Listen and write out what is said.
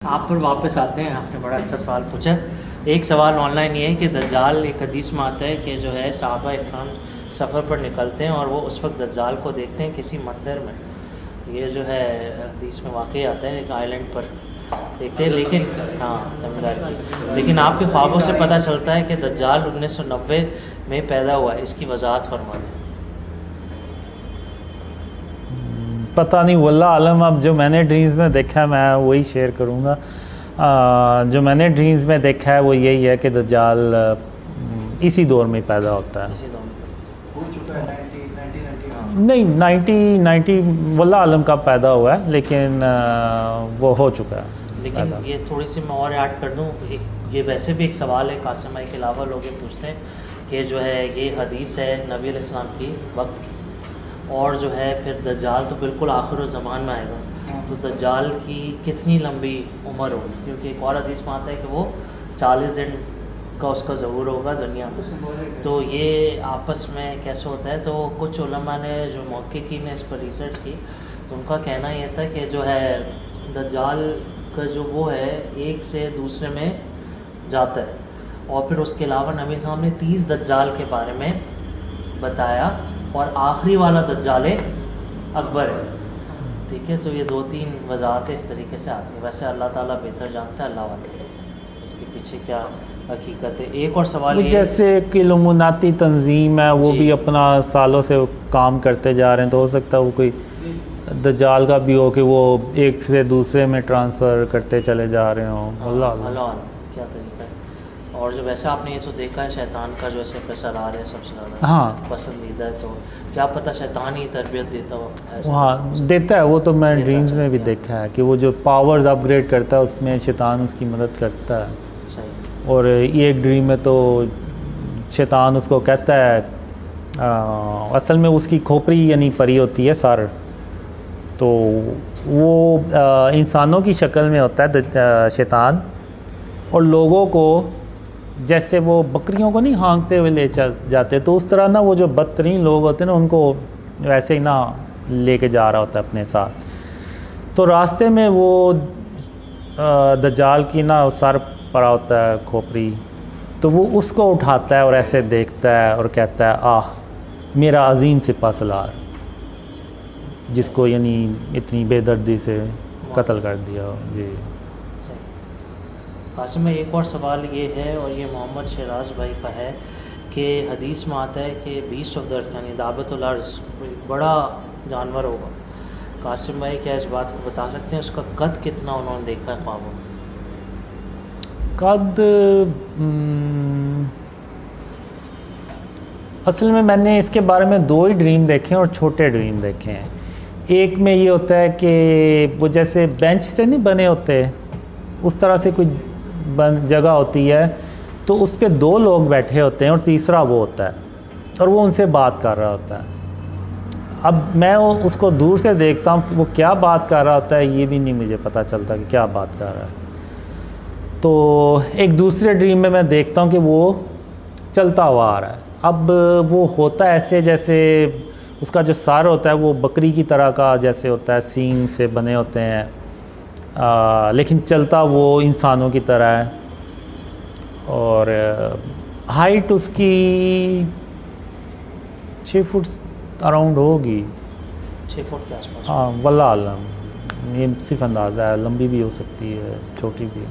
आप पर वापस आते हैं। आपने बड़ा अच्छा सवाल पूछा। एक सवाल ऑनलाइन ये है कि दज्जाल, एक हदीस में आता है कि जो है सहाबा इकराम सफ़र पर निकलते हैं और वो उस वक्त दज्जाल को देखते हैं किसी मंदिर में। ये जो है हदीस में वाकई आता है, एक आइलैंड पर देखते हैं। लेकिन हाँ, तमिलनाडु की, लेकिन आपके ख्वाबों से पता चलता है कि दज्जाल 1990 में पैदा हुआ है। इसकी वजाहत फरमा दें। पता नहीं, वल्लाह आलम। अब जो मैंने ड्रीम्स में देखा है मैं वही शेयर करूँगा। जो मैंने ड्रीम्स में देखा है वो यही है कि दज्जाल इसी दौर में पैदा होता है। हो चुका है 1990। नहीं, 90 वल्लाह आलम का पैदा हुआ है, लेकिन वो हो चुका है। लेकिन ये थोड़ी सी मैं और ऐड कर दूँ, ये वैसे भी एक सवाल है कासिम भाई के अलावा लोग ये पूछते हैं कि जो है ये हदीस है नबी अलैहिस्सलाम की वक्त की, और जो है फिर दज्जाल तो बिल्कुल आखिर ज़मान में आएगा, तो दज्जाल की कितनी लंबी उम्र होगी? क्योंकि एक और हदीस में आता है कि वो 40 दिन का उसका ज़हूर होगा दुनिया में। तो ये आपस में कैसे होता है? तो कुछ उलमा ने, जो मुहक्किकीन ने इस पर रिसर्च की, तो उनका कहना ये था कि जो है दज्जाल का जो वो है एक से दूसरे में जाता है, और फिर उसके अलावा नबी साहब ने 30 दज्जाल के बारे में बताया, और आखिरी वाला दज्जाल अकबर है। ठीक है, तो ये 2-3 वजाहतें इस तरीके से आती हैं। वैसे अल्लाह ताला बेहतर जानता है, अल्लाह वाला इसके पीछे क्या हकीकत है। एक और सवाल ये, जैसे कि इल्लुमिनाती तंजीम है, वो भी अपना सालों से काम करते जा रहे हैं, तो हो सकता है वो कोई दज्जाल का भी हो कि वो एक से दूसरे में ट्रांसफ़र करते चले जा रहे हों। अल्लाह क्या तरीका है। और जो वैसे आपने ये तो देखा है शैतान का जो ऐसे पैसा आ रहा है सबसे ज़्यादा हाँ पसंदीदा है, तो क्या पता शैतान ही तरबियत देता हो? हाँ, देता है वो तो। मैं ड्रीम्स में भी देखा है कि वो जो पावर्स अपग्रेड करता है उसमें शैतान उसकी मदद करता है। सही। और ये एक ड्रीम में तो शैतान उसको कहता है, असल में उसकी खोपड़ी यानी परी होती है सर, तो वो इंसानों की शक्ल में होता है शैतान, और लोगों को जैसे वो बकरियों को नहीं हाँकते हुए ले चल जाते, तो उस तरह ना वो जो बदतरीन लोग होते हैं ना उनको वैसे ही ना लेके जा रहा होता है अपने साथ। तो रास्ते में वो दज्जाल की ना सर पड़ा होता है खोपड़ी, तो वो उसको उठाता है और ऐसे देखता है और कहता है, आह मेरा अजीम सिपहसालार, जिसको यानी इतनी बेदर्दी से कत्ल कर दिया। जी कासिम में एक और सवाल ये है, और ये मोहम्मद शहराज भाई का है, कि हदीस में आता है कि बीस्ट ऑफ द अर्थ यानी दाबतुल अर्ज़ बड़ा जानवर होगा। कासिम भाई क्या इस बात को बता सकते हैं उसका कद कितना उन्होंने देखा है ख्वाबों में? कद असल में मैंने इसके बारे में 2 ही ड्रीम देखे हैं, और छोटे ड्रीम देखे हैं। एक में ये होता है कि वो जैसे बेंच से नहीं बने होते, उस तरह से कोई जगह होती है, तो उस पर 2 लोग बैठे होते हैं और तीसरा वो होता है, और वो उनसे बात कर रहा होता है। अब मैं उसको दूर से देखता हूँ कि वो क्या बात कर रहा होता है, ये भी नहीं मुझे पता चलता कि क्या बात कर रहा है। तो एक दूसरे ड्रीम में मैं देखता हूँ कि वो चलता हुआ आ रहा है। अब वो होता ऐसे जैसे उसका जो सर होता है वो बकरी की तरह का जैसे होता है, सींग से बने होते हैं, लेकिन चलता वो इंसानों की तरह है, और हाइट उसकी 6 फुट अराउंड होगी। 6 फुट के आसपास? हाँ, वल्लाह आलम, ये सिर्फ अंदाज़ा है, लंबी भी हो सकती है, छोटी भी।